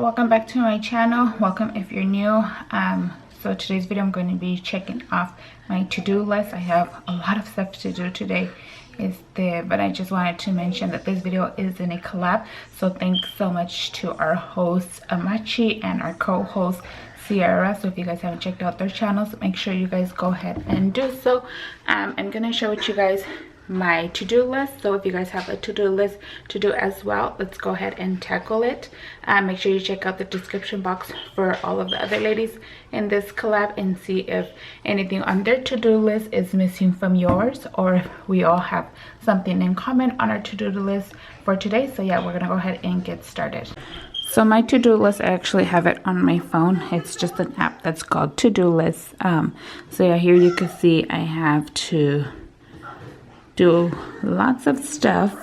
welcome back to my channel. Welcome if you're new. So today's video I'm going to be checking off my to-do list. I have a lot of stuff to do today, but I just wanted to mention that this video is in a collab. So thanks so much to our host Amachi and our co-host Sierra. So if you guys haven't checked out their channels, make sure you guys go ahead and do so. I'm gonna share with you guys my to-do list. So if you guys have a to-do list to do as well, let's go ahead and tackle it. Make sure you check out the description box for all of the other ladies in this collab and see if anything on their to-do list is missing from yours, or if we all have something in common on our to-do list for today. So yeah, we're gonna go ahead and get started. So my to-do list, I actually have it on my phone. It's just an app that's called To-Do List. So yeah, here you can see I have to do lots of stuff.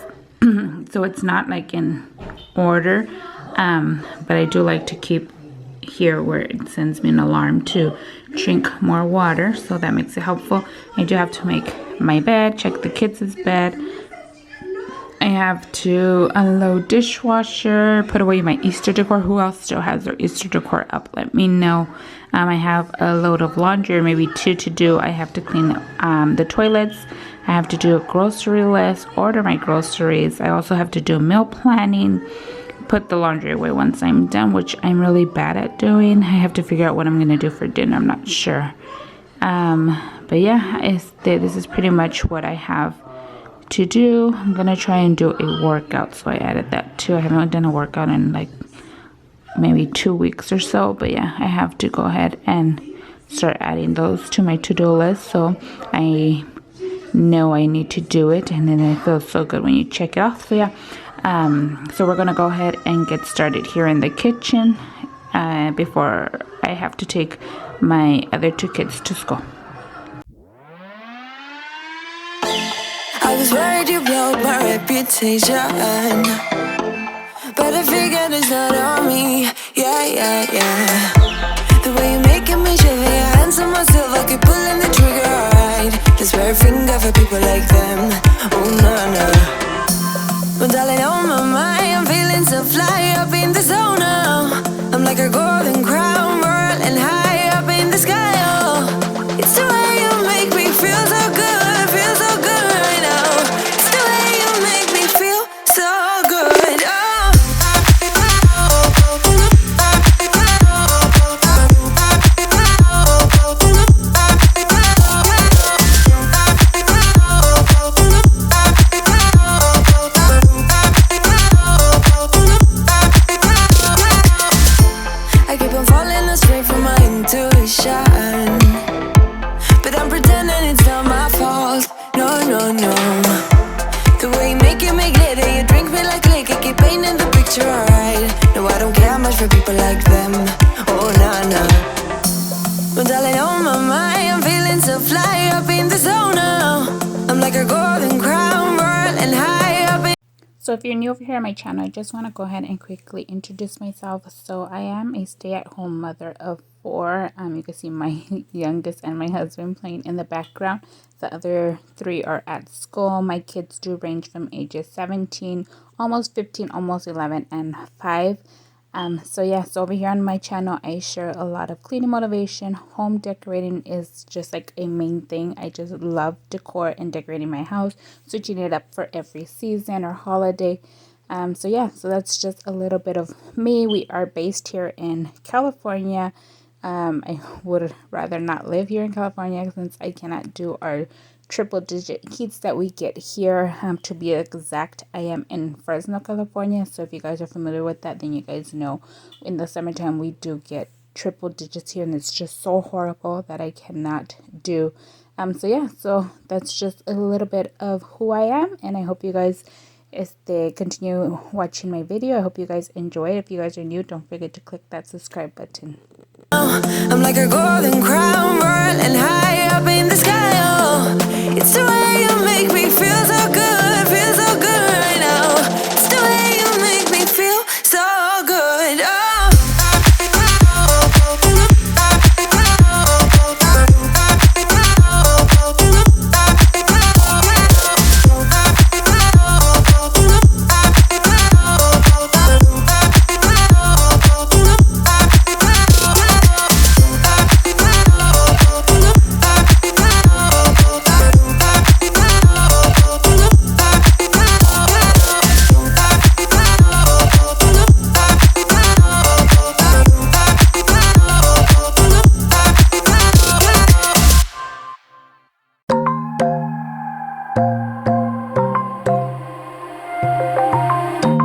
So it's not like in order, but I do like to keep here where it sends me an alarm to drink more water, so that makes it helpful. I do have to make my bed, check the kids' bed. I have to unload dishwasher, put away my Easter decor. Who else still has their Easter decor up? Let me know. I have a load of laundry, or maybe two to do. I have to clean the toilets. I have to do a grocery list, order my groceries. I also have to do meal planning, put the laundry away once I'm done, which I'm really bad at doing. I have to figure out what I'm going to do for dinner. I'm not sure. But yeah, this is pretty much what I have to do. I'm going to try and do a workout, so I added that too. I haven't done a workout in like maybe 2 weeks or so. But yeah, I have to go ahead and start adding those to my to-do list. So I know I need to do it, and then it feels so good when you check it off. So yeah, so we're gonna go ahead and get started here in the kitchen before I have to take my other two kids to school. I was worried you blow my reputation, but I figured it's not on me. Yeah. The way you're making me shiver, your hands on myself, I keep pulling the trigger, alright. Just wear a finger for people like them. Oh no. Well darling, on my mind, I'm feeling so fly up in the zone now. I'm like a golden crown, whirling high up in the sky, oh. It's the way you make me feel so good, right now. It's the way you make me feel so good, oh. But I'm pretending it's not my fault. No. The way you make glitter, you drink me like liquor, keep painting the picture, alright. No, I don't care much for people like them. Oh, no. Well, darling, on my mind, I'm feeling so fly up in the zone now. I'm like a golden crown, whirling high up in. So if you're new over here on my channel, I just want to go ahead and quickly introduce myself. So I am a stay-at-home mother of 4. You can see my youngest and my husband playing in the background. The other 3 are at school. My kids do range from ages 17, almost 15, almost 11, and 5. So yeah, so over here on my channel, I share a lot of cleaning motivation. Home decorating is just like a main thing. I just love decor and decorating my house, switching it up for every season or holiday. So yeah, so that's just a little bit of me. We are based here in California. I would rather not live here in California since I cannot do our triple-digit heats that we get here. To be exact, I am in Fresno, California. So if you guys are familiar with that, then you guys know in the summertime we do get triple digits here, and it's just so horrible that I cannot do. So yeah, so that's just a little bit of who I am, and I hope you guys continue watching my video. I hope you guys enjoy it. If you guys are new, don't forget to click that subscribe button. I'm like a golden crown, whirling high up in the sky, oh. It's the way you make me feel so good, right now. It's the way you make me feel so good, oh.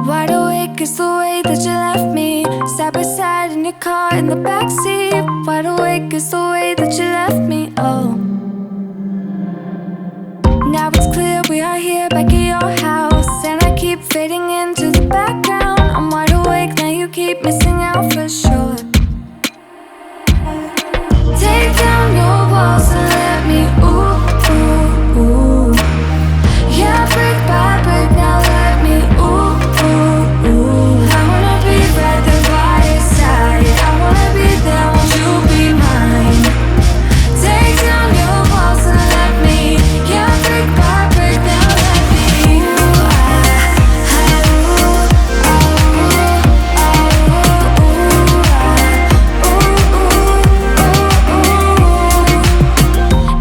Wide awake is the way that you left me, side by side in your car in the backseat. Wide awake is the way that you left me, oh. Now it's clear we are here back at your house, and I keep fading into the background. I'm wide awake, now you keep missing out for sure. Take down your walls and let me, ooh, ooh, ooh. Yeah, brick by brick, now let me, ooh, ooh, ooh. I wanna be right there by your side, I wanna be there, won't you be mine? Take down your walls and let me, yeah, brick by brick, now let me,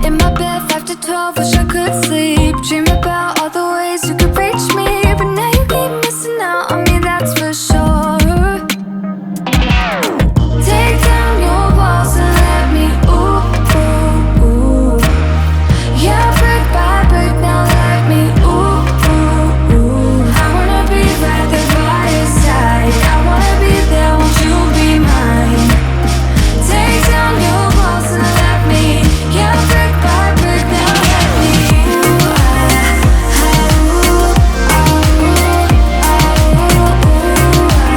in my bed 5 to 12, wish I could sleep. Dream about all the ways you could reach me, but now you keep missing out on me, that's for sure. Take down your walls and let me, ooh, ooh, ooh. Yeah, brick by brick, now let me, ooh, ooh, ooh. I wanna be right there by your side, I wanna be there, won't you be mine? Take down your walls and let me, yeah, brick by brick, now let me, won't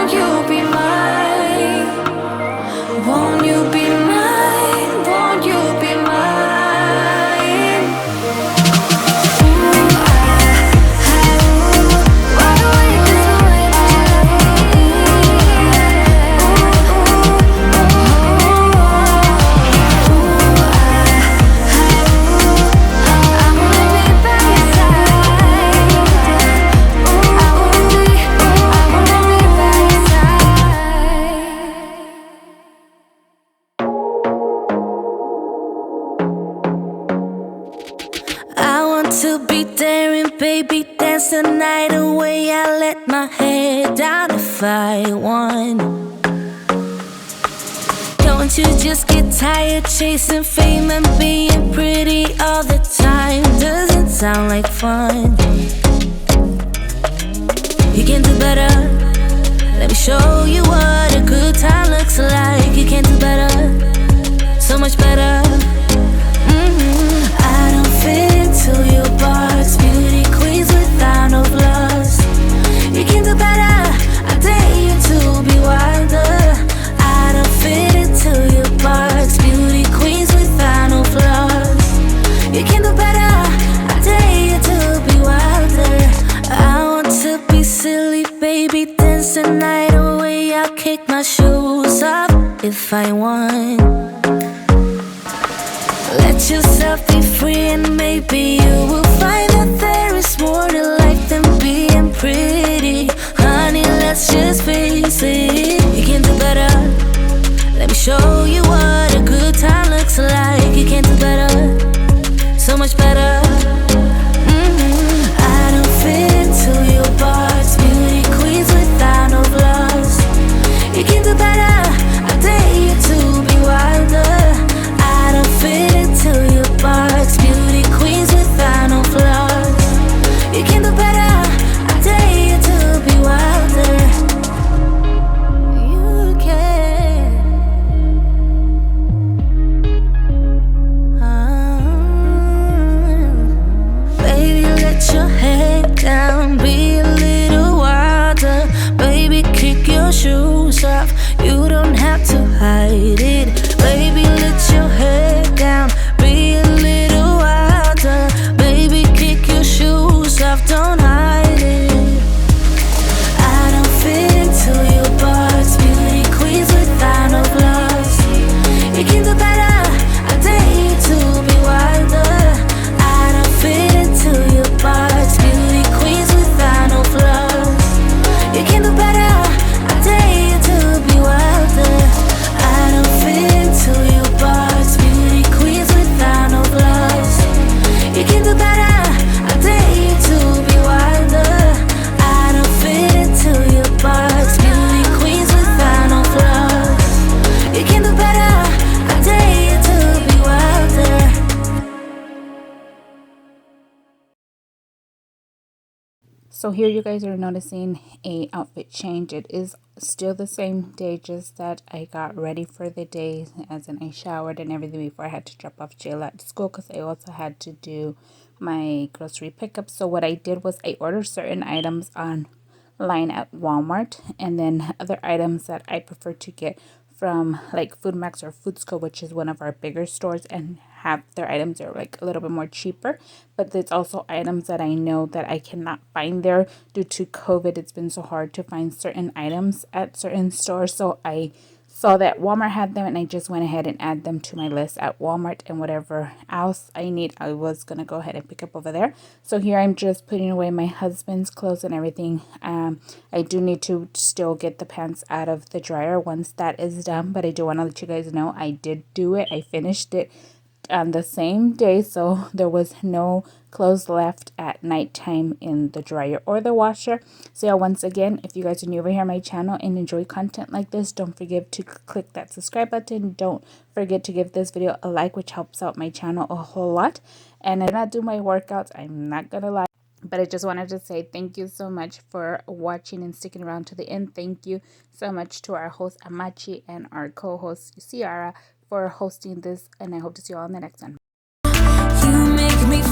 you be mine? Won't you be mine? Won't you be mine? Wide awake is the way that you left me. I wanna be by your side. I wanna be by your side. I want to be daring, baby, dance the night away. I let my head down if I won. Don't you just get tired chasing fame and being pretty all the time? Doesn't sound like fun. You can do better. Let me show you what a good time looks like. You can do better, so much better. I don't fit into your box, beauty queens without no flaws. You can do better, I dare you to be wilder. I don't fit into your box, beauty queens without no flaws. You can do better, I dare you to be wilder. I want to be silly, baby, dance the night away. I'll kick my shoes off if I want. Let yourself be free and maybe you will find that there is more to life than being pretty. Honey, let's just face it. You can do better. Let me show you what a good time looks like. You can do better, so much better. I don't fit into your box, beauty queens without no flaws. You can do better, I dare you to be wilder. I don't fit into your box, beauty queens without no flaws. You can So here you guys are noticing a outfit change. It is still the same day, just that I got ready for the day, as in I showered and everything before I had to drop off Jayla at school, because I also had to do my grocery pickup. So what I did was I ordered certain items online at Walmart, and then other items that I prefer to get from like Food Max or Foodsco, which is one of our bigger stores, and have their items are like a little bit more cheaper. But there's also items that I know that I cannot find there due to COVID. It's been so hard to find certain items at certain stores, so I saw that Walmart had them, and I just went ahead and add them to my list at Walmart, and whatever else I need, I was gonna go ahead and pick up over there. So here I'm just putting away my husband's clothes and everything. I do need to still get the pants out of the dryer once that is done, but I do want to let you guys know I did do it. I finished it on the same day, so there was no clothes left at nighttime in the dryer or the washer. So yeah, once again, if you guys are new over here on my channel and enjoy content like this, don't forget to click that subscribe button. Don't forget to give this video a like, which helps out my channel a whole lot. And I do not do my workouts, I'm not gonna lie, but I just wanted to say thank you so much for watching and sticking around to the end. Thank you so much to our host Amachi and our co-host Ciara for hosting this, and I hope to see you all in the next one. You make me